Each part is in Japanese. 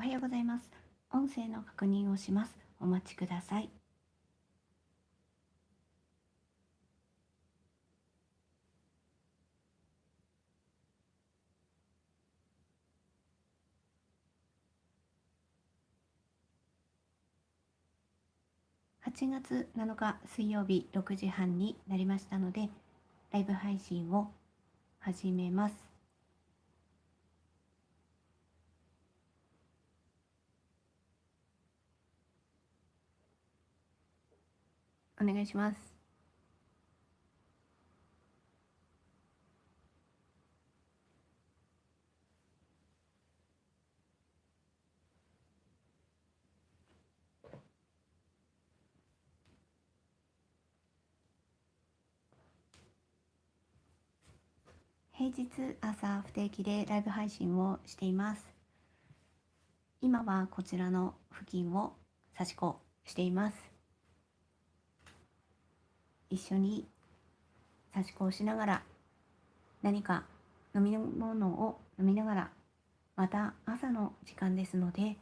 はようございます。音声の確認をします。お待ちください。8月7日水曜日6時半になりましたので、ライブ配信を始めます。お願いします。平日朝不定期でライブ配信をしています。今はこちらの付近を差し子しています。一緒に差し子をしながら何か飲み物を飲みながら、また朝の時間ですので、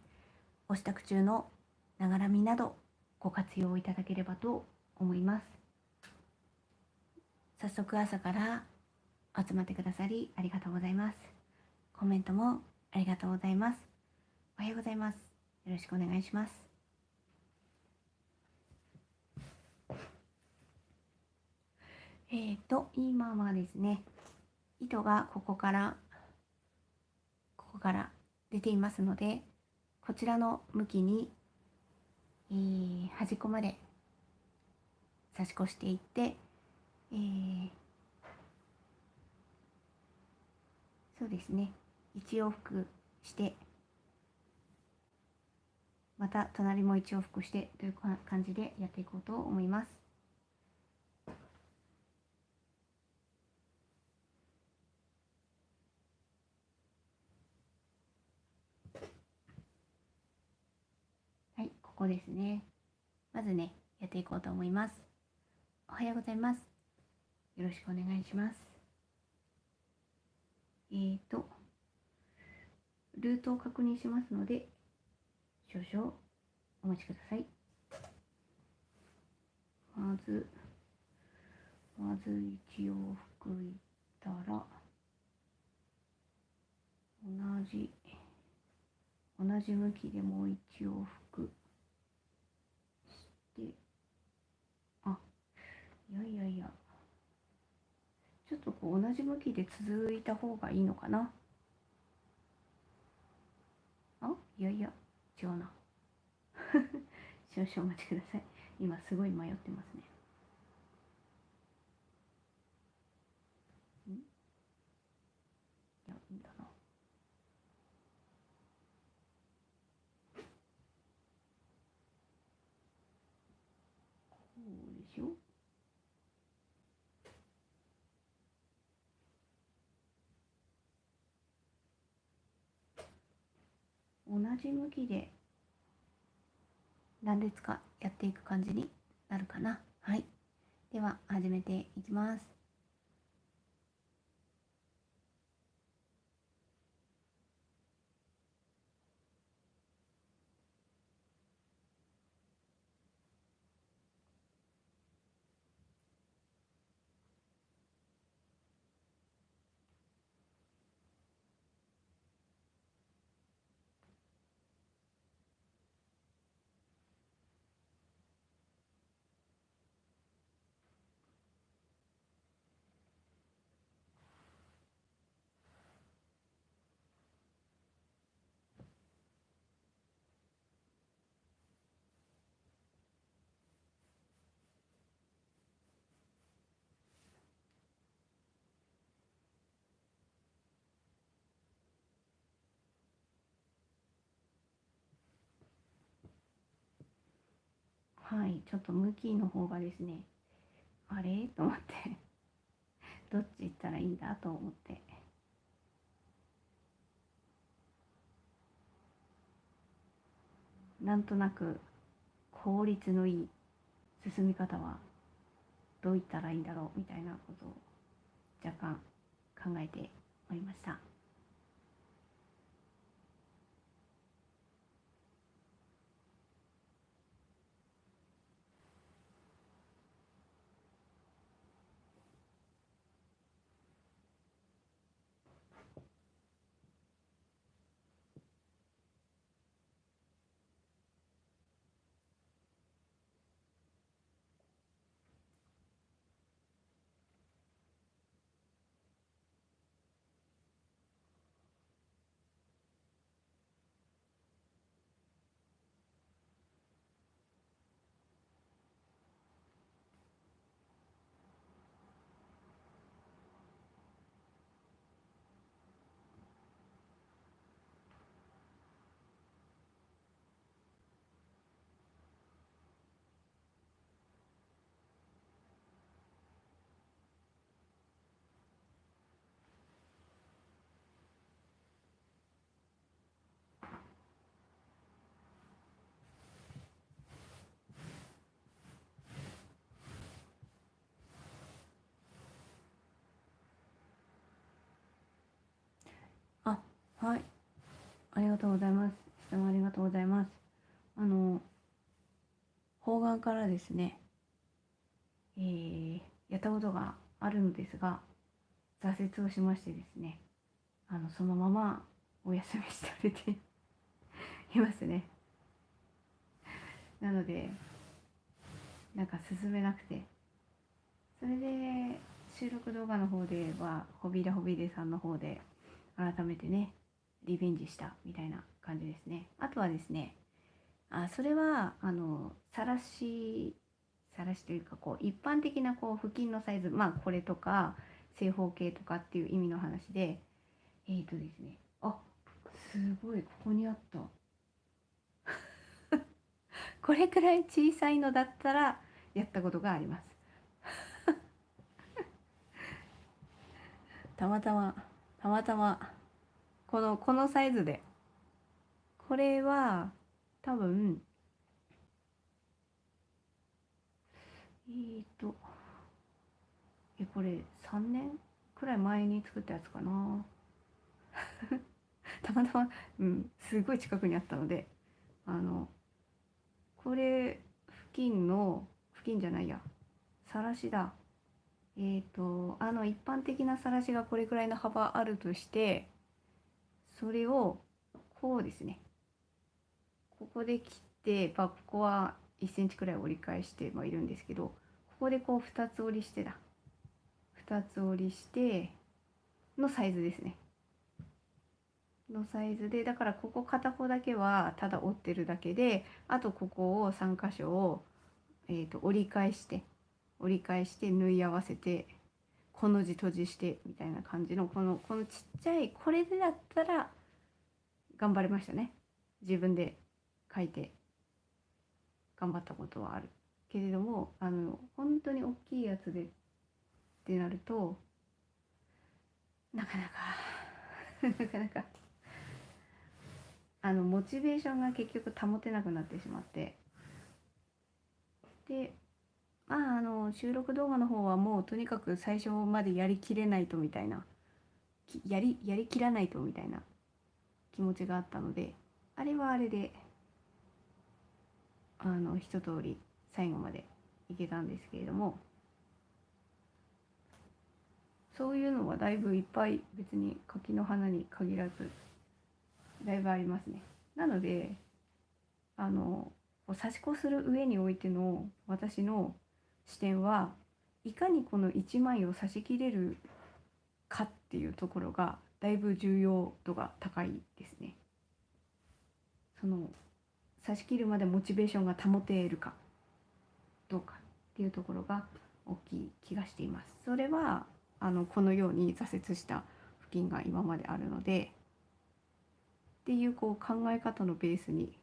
ご支度中のながらみなどご活用いただければと思います。早速朝から集まってくださりありがとうございます。コメントもありがとうございます。おはようございます。よろしくお願いします。今はですね、糸がここから出ていますので、こちらの向きに、端っこまで差し越していって、そうですね、1往復してまた隣も1往復してという感じでやっていこうと思います。はい、ここですね。まずね、やっていこうと思います。おはようございます。よろしくお願いします。ルートを確認しますので、少々お待ちください。まず1往復いったら、同じ向きでもう1往復して、いや、ちょっとこう同じ向きで続いた方がいいのかな。いや、違うな。少々お待ちください。今すごい迷ってますね。いや、いいんだな。こうでしょ。同じ向きで何列かやっていく感じになるかな。はい。では始めていきます。はい、ちょっと向きの方がですね、あれと思ってどっち行ったらいいんだと思って、なんとなく効率のいい進み方はどういったらいいんだろうみたいなことを若干考えておりました。はい、ありがとうございます。質問ありがとうございます。あの方眼からですね、やったことがあるのですが、挫折をしましてですね、そのままお休みされていますね。なのでなんか進めなくて、それで収録動画の方ではホビラホビレさんの方で改めてねリベンジしたみたいな感じですね。あとはですね、それはさらしというか、こう一般的なこう付近のサイズ、まあこれとか正方形とかっていう意味の話で、ですね、すごいここにあった。これくらい小さいのだったらやったことがあります。たまたまこのサイズで、これは多分えーとこれ3年くらい前に作ったやつかな。たまたま、すごい近くにあったので、これ付近じゃないや、さらしだ。一般的なさらしがこれくらいの幅あるとして、それをこうですね、ここで切って、ここは1センチくらい折り返しているんですけど、ここでこう2つ折りして2つ折りしてのサイズですね。のサイズで、だからここ片方だけはただ折ってるだけで、あとここを3箇所を、折り返して縫い合わせて、この字閉じしてみたいな感じの、このちっちゃいこれでだったら頑張りましたね。自分で書いて頑張ったことはあるけれども、本当に大きいやつでってなるとなかなかなかなかモチベーションが結局保てなくなってしまって、で収録動画の方はもうとにかく最初までやりきれないとみたいな、やりきらないとみたいな気持ちがあったので、あれはあれで一通り最後までいけたんですけれども、そういうのはだいぶいっぱい、別に柿の花に限らずだいぶありますね。なので差し子する上においての私の視点は、いかにこの1枚を差し切れるかっていうところがだいぶ重要度が高いですね。その差し切るまでモチベーションが保てるかどうかっていうところが大きい気がしています。それはこのように挫折した付近が今まであるのでっていう、こう考え方のベースに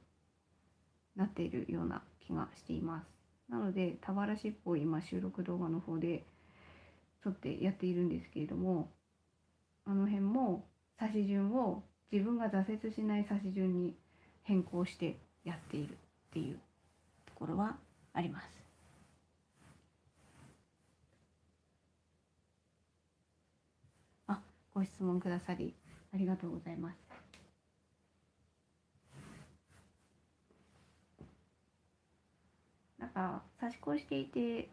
なっているような気がしています。なので田原しっぽを今収録動画の方で撮ってやっているんですけれども、あの辺も指し順を自分が挫折しない指し順に変更してやっているっていうところはあります。ご質問くださりありがとうございます。なんか差し子していて、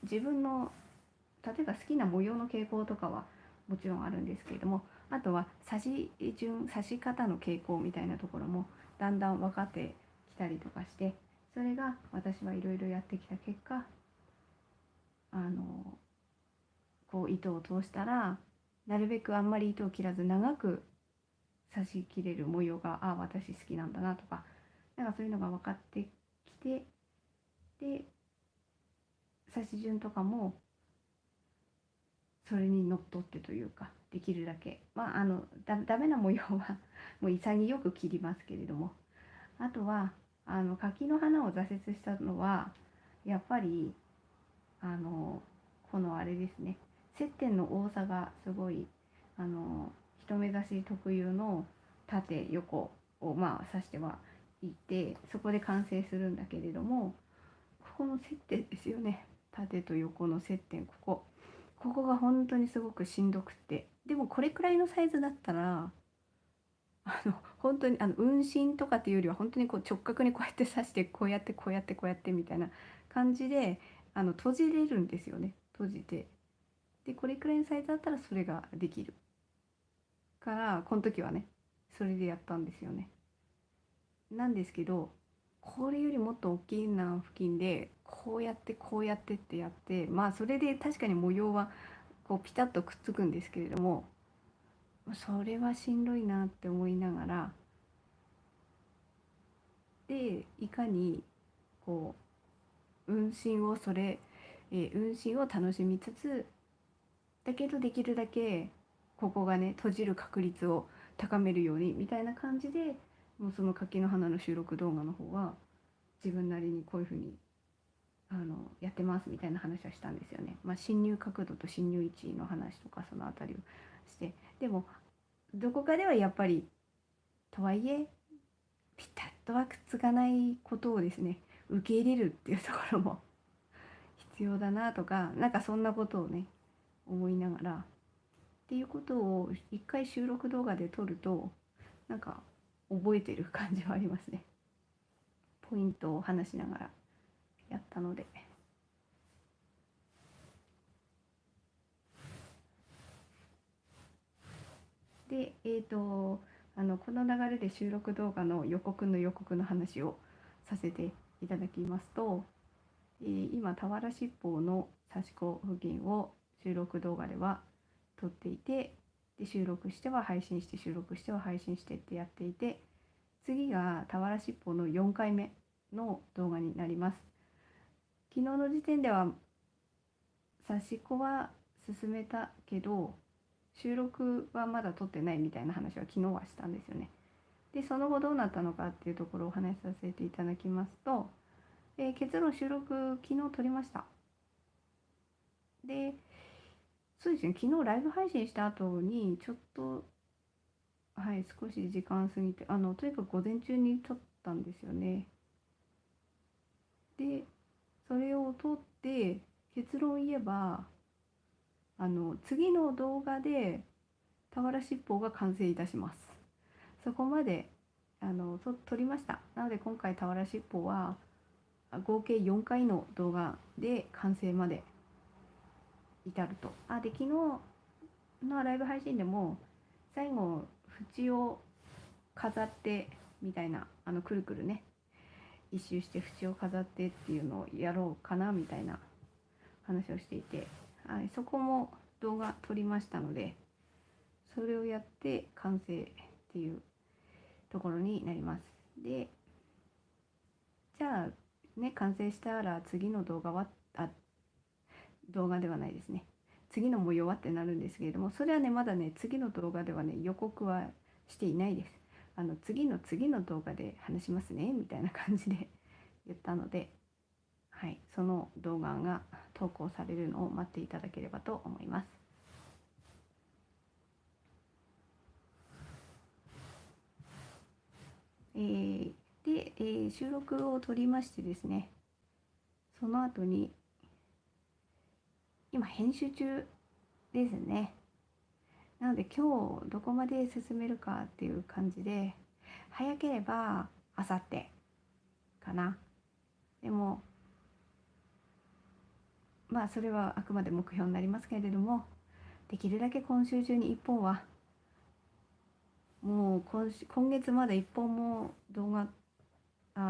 自分の例えば好きな模様の傾向とかはもちろんあるんですけれども、あとは差し方の傾向みたいなところもだんだん分かってきたりとかして、それが私はいろいろやってきた結果、こう糸を通したらなるべくあんまり糸を切らず長く差し切れる模様が私好きなんだなとか、なんかそういうのが分かってきて、で差し順とかもそれにのっとってというか、できるだけダメな模様はもう潔く切りますけれども、あとは柿の花を挫折したのはやっぱりこのあれですね、接点の多さがすごい、一目指し特有の縦横を指してはいて、そこで完成するんだけれども、ここの接点ですよね、縦と横の接点、ここが本当にすごくしんどくって、でもこれくらいのサイズだったら本当に運針とかっていうよりは本当にこう直角にこうやって刺してこうやってこうやってこうやってみたいな感じで閉じれるんですよね。閉じて、でこれくらいのサイズだったらそれができるからこの時はねそれでやったんですよね。なんですけどこれよりもっと大きな付近でこうやってこうやってってやって、まあそれで確かに模様はこうピタッとくっつくんですけれども、それはしんどいなって思いながら、でいかにこう運針を運針を楽しみつつだけどできるだけここがね閉じる確率を高めるようにみたいな感じで、もうその柿の花の収録動画の方は自分なりにこういうふうにやってますみたいな話はしたんですよね。まあ、侵入角度と侵入位置の話とかそのあたりをして、でもどこかではやっぱりとはいえピタッとはくっつかないことをですね受け入れるっていうところも必要だなとか、なんかそんなことをね思いながらっていうことを一回収録動画で撮るとなんか覚えてる感じはありますね。ポイントを話しながらやったので。でこの流れで収録動画の予告の話をさせていただきますと、今俵七宝の刺し子付近を収録動画では撮っていて、で収録しては配信して収録しては配信してってやっていて、次が俵七宝の4回目の動画になります。昨日の時点では刺し子は進めたけど収録はまだ撮ってないみたいな話は昨日はしたんですよね。でその後どうなったのかっていうところをお話しさせていただきますと、結論収録昨日撮りました。でそうですね、昨日ライブ配信した後にちょっとはい少し時間過ぎてとにかく午前中に撮ったんですよね。でそれを撮って結論言えば次の動画で俵七宝が完成いたします。そこまで撮りました。なので今回俵七宝は合計4回の動画で完成まで至ると。で昨日のライブ配信でも最後縁を飾ってみたいなくるくるね一周して縁を飾ってっていうのをやろうかなみたいな話をしていて、そこも動画撮りましたのでそれをやって完成っていうところになります。でじゃあね完成したら次の動画は動画ではないですね、次の模様はってなるんですけれども、それはねまだね次の動画ではね予告はしていないです。次の動画で話しますねみたいな感じで言ったので、はい、その動画が投稿されるのを待っていただければと思います。で、収録を撮りましてですね、その後に今編集中ですね。なので今日どこまで進めるかっていう感じで、早ければあさってかな。でもまあそれはあくまで目標になりますけれども、できるだけ今週中に1本はもう今月まだ1本も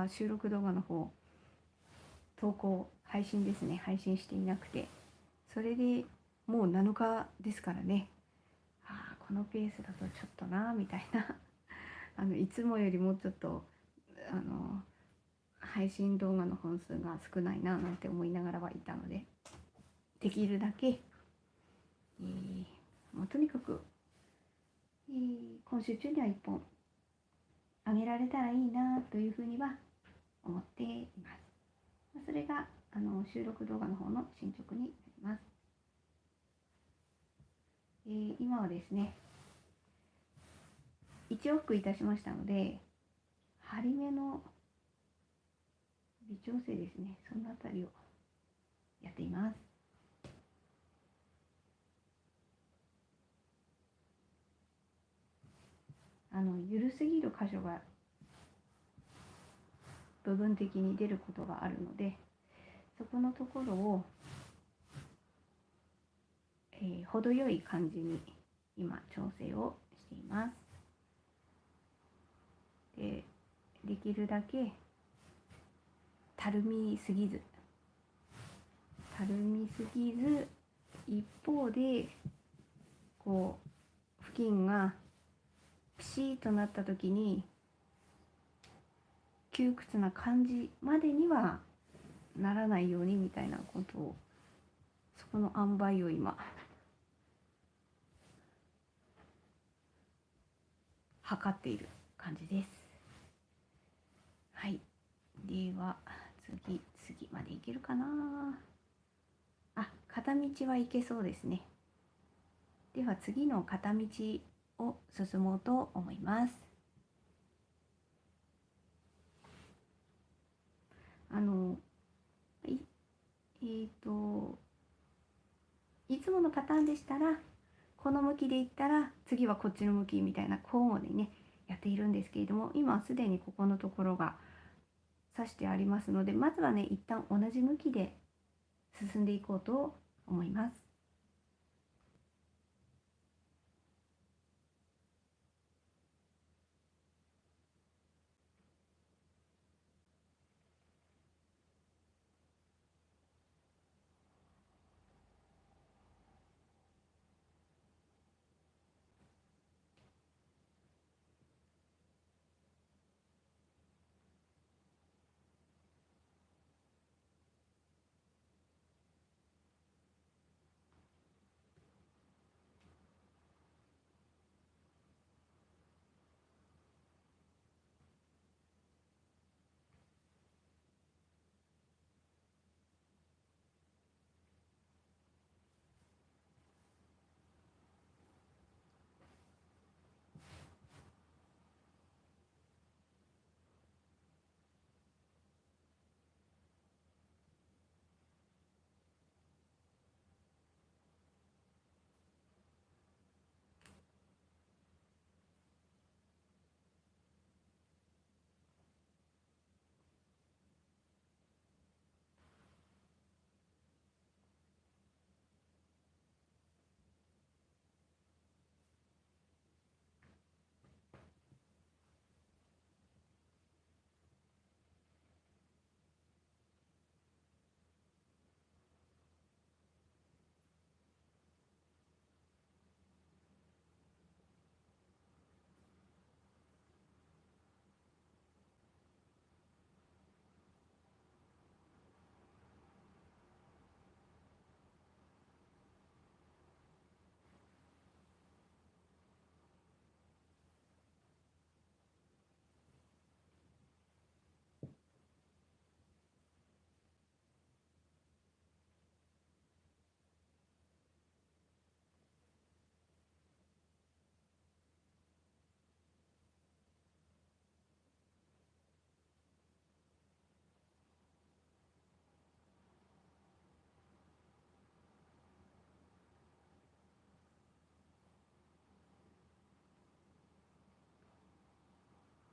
収録動画の方投稿配信ですね配信していなくて、それでもう7日ですからね、このペースだとちょっとなみたいないつもよりもちょっと配信動画の本数が少ないななんて思いながらはいたので、できるだけ、もうとにかく、今週中には1本あげられたらいいなというふうには思っています。それが収録動画の方の進捗になります。今はですね1往復いたしましたので、針目の微調整ですね、そのあたりをやっています。緩すぎる箇所が部分的に出ることがあるので、そこのところを、程よい感じに今調整をしています。できるだけたるみすぎず一方でこう布巾がピシッとなった時に窮屈な感じまでにはならないようにみたいなことを、そこの塩梅を今測っている感じです。はい、では次までいけるかなあ。片道はいけそうですね。では次の片道を進もうと思います。いつものパターンでしたらこの向きでいったら次はこっちの向きみたいな交互でねやっているんですけれども、今すでにここのところが指してありますので、まずはね一旦同じ向きで進んでいこうと思います。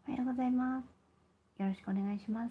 おはようございます。よろしくお願いします。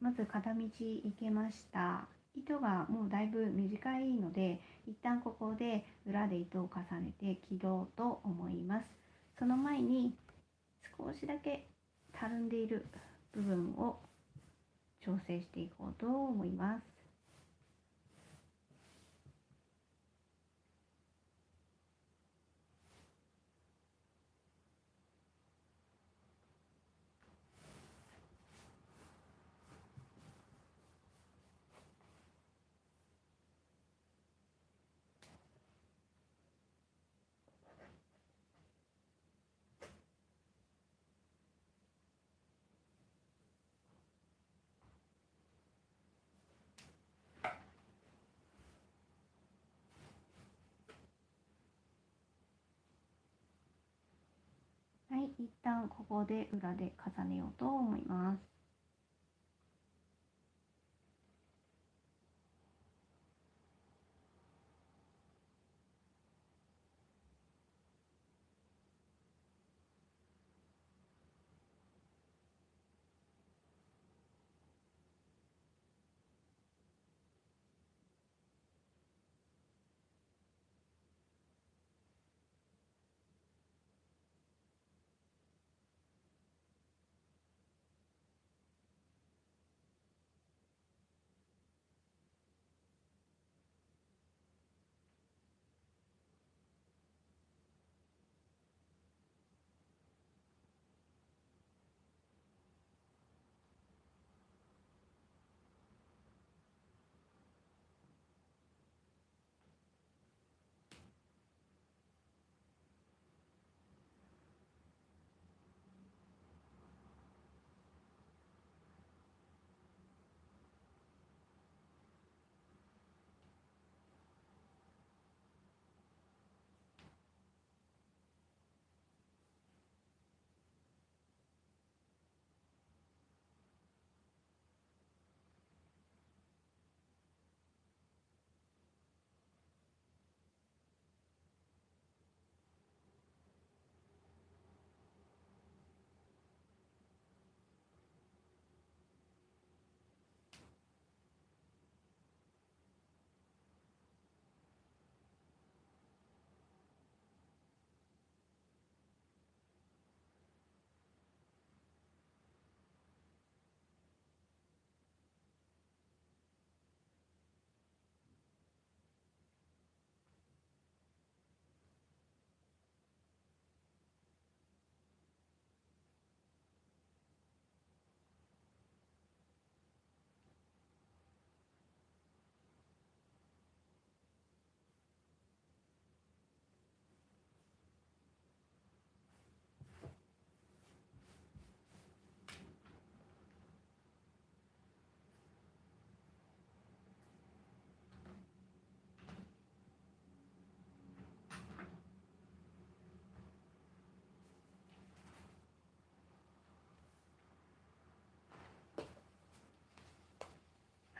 まず片道行けました。糸がもうだいぶ短いので、一旦ここで裏で糸を重ねて切ろうと思います。その前に少しだけたるんでいる部分を調整していこうと思います。はい、一旦ここで裏で重ねようと思います。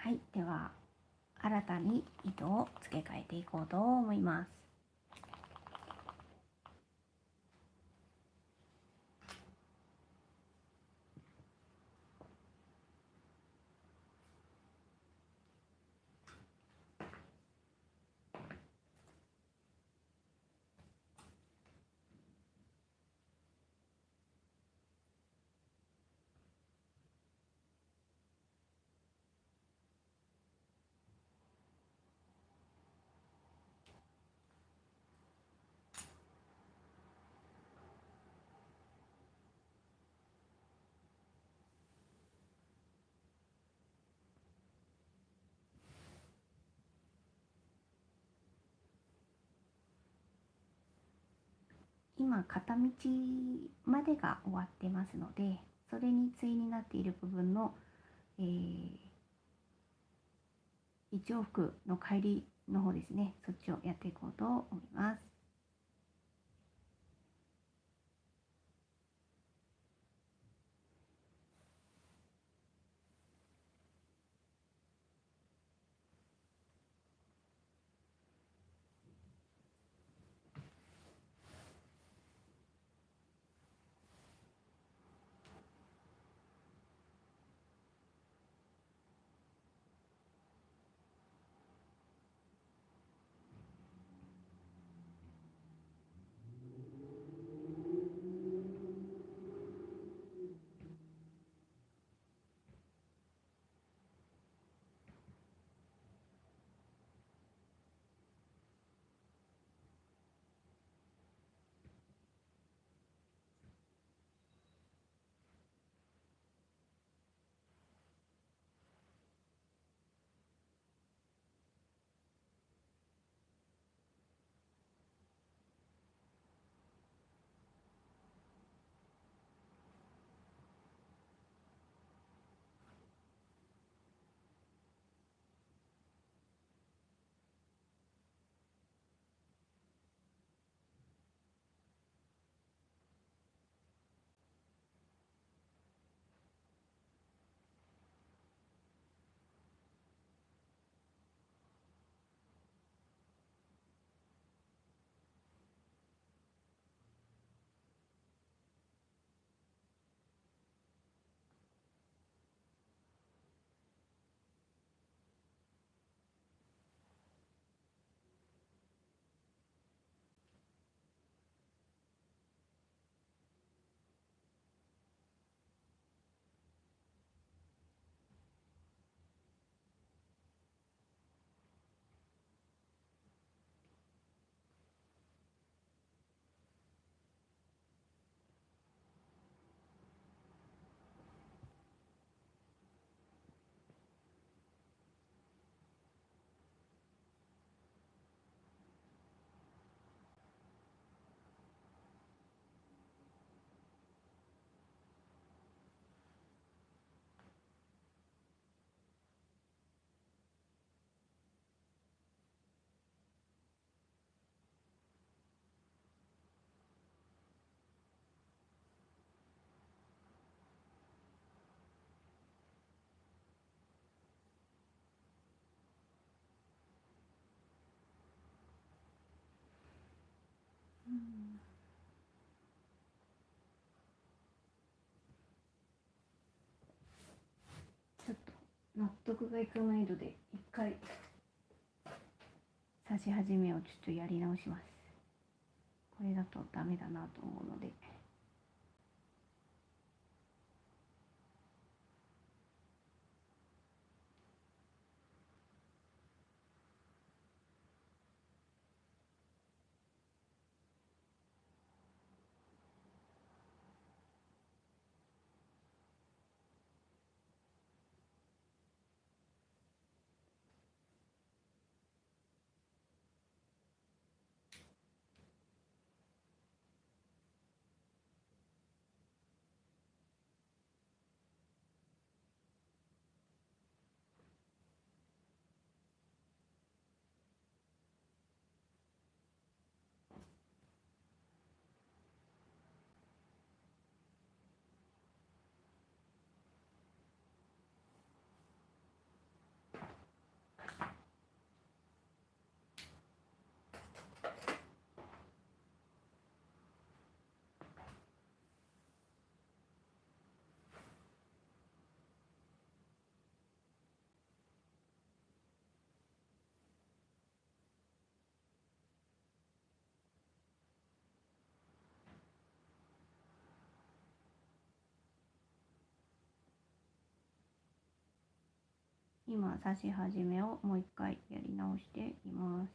はい、では新たに糸を付け替えていこうと思います。今片道までが終わってますので、それに対になっている部分の、一往復の帰りの方ですね、そっちをやっていこうと思います。納得がいかないので一回刺し始めをちょっとやり直します。これだとダメだなと思うので。今刺し始めをもう一回やり直しています。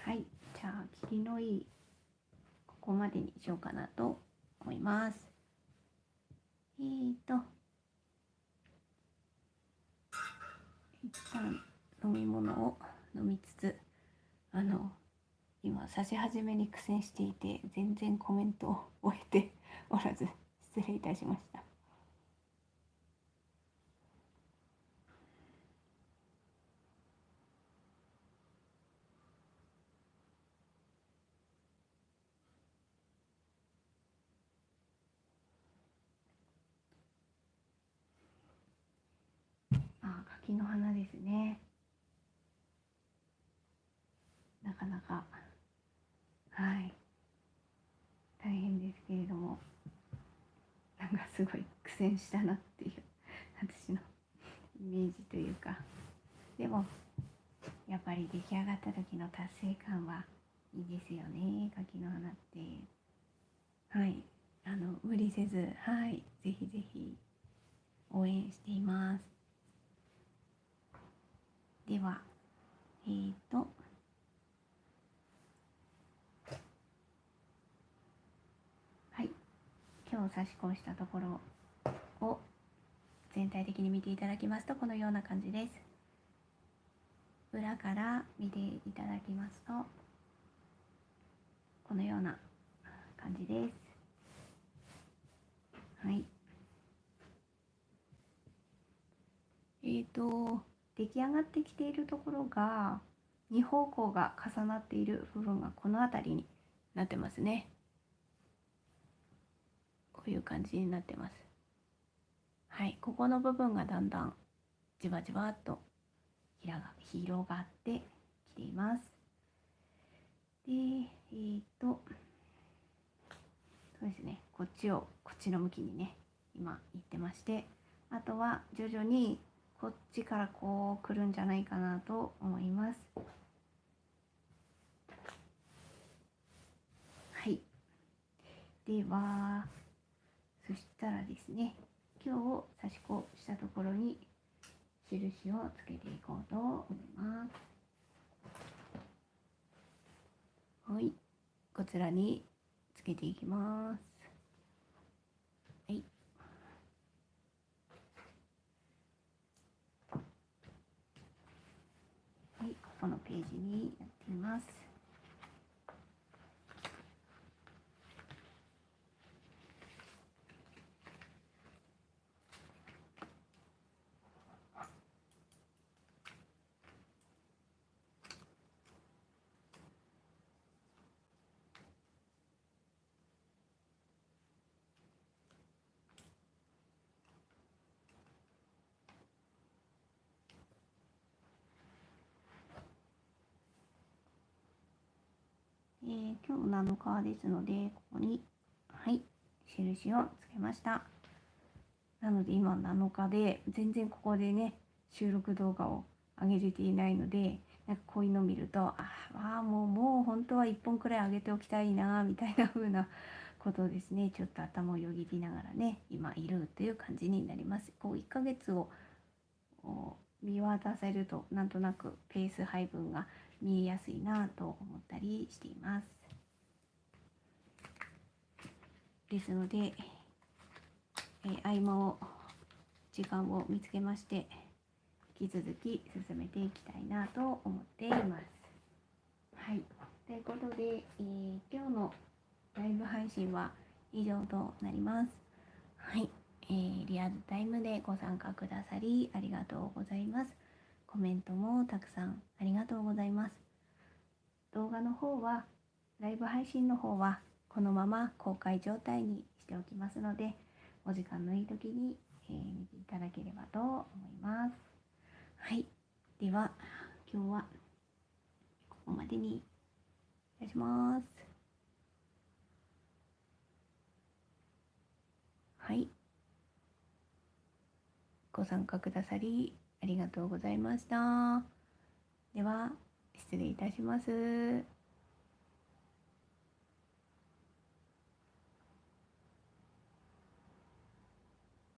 はい、じゃあ切りのいいここまでにしようかなと思います。一旦飲み物を飲みつつ、今刺し始めに苦戦していて全然コメントを終えておらず失礼いたしました。柿の花ですね。なかなか大変ですけれども、なんかすごい苦戦したなっていう私のイメージというか、でもやっぱり出来上がった時の達成感はいいですよね、柿の花って。無理せず、ぜひぜひ応援しています。では今日差し込したところを全体的に見ていただきますと、このような感じです。裏から見ていただきますとこのような感じです。出来上がってきているところが2方向が重なっている部分がこの辺りになってますね。こういう感じになってます。はい、ここの部分がだんだんじわじわっと広がってきています。で、そうですね、こっちの向きにね、今行ってまして、あとは徐々にこっちからこう来るんじゃないかなと思います。はい。では、そしたらですね、今日差し子したところに印をつけていこうと思います。はい。こちらにつけていきます。はい。はい、ここのページになっています。今日7日ですので、ここに、はい、印をつけました。なので今7日で、全然ここでね、収録動画を上げれていないので、なんかこういうのを見ると、もう本当は1本くらい上げておきたいな、みたいな風なことをですね、ちょっと頭をよぎりながらね、今いるという感じになります。こう1ヶ月を見渡せると、なんとなくペース配分が見えやすいなと思ったりしています。ですので、合間を時間を見つけまして、引き続き進めていきたいなと思っています。はい、ということで、今日のライブ配信は以上となります。はい、リアルタイムでご参加くださりありがとうございます。コメントもたくさんありがとうございます。動画の方は、ライブ配信の方はこのまま公開状態にしておきますので、お時間のいい時に、見ていただければと思います。はい、では今日はここまでにいたします。はい、ご参加くださりありがとうございました。では失礼いたします。